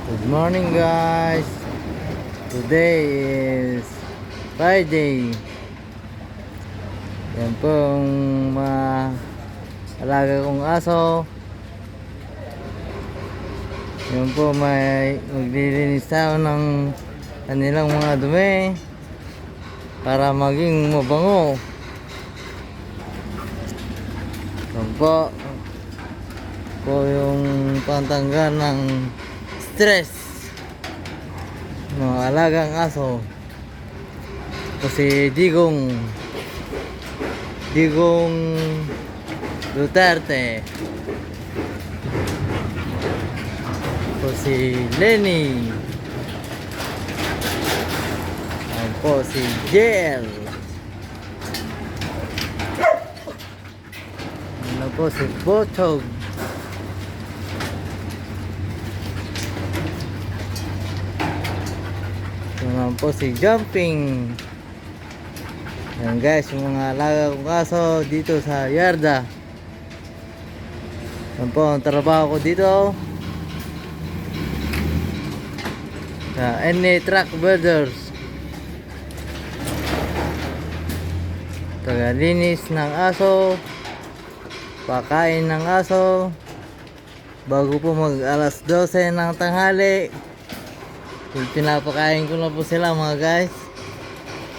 Good morning guys. Today is Friday. Yan po ang mga alaga kong aso. Yan po may maglilinis tayo ng kanilang mga dumi para maging mabango. Yan po yung pantanggal ng stress mga alagang aso. Ito si Digong Duterte. Ito si Lenny. Ayan po si Jel. Ayan po si Botog. Naman po si Jumping. Yan guys, yung mga alaga kong aso dito sa yarda. Yan po ang trabaho ko dito sa NA Truck Brothers. Tagalinis ng aso, pakain ng aso bago po mag alas 12 ng tanghali. Pinapakain ko na po sila mga guys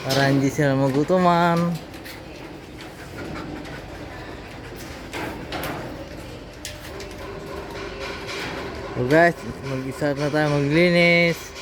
para hindi sila magutuman. So guys, mag-start na tayo maglinis.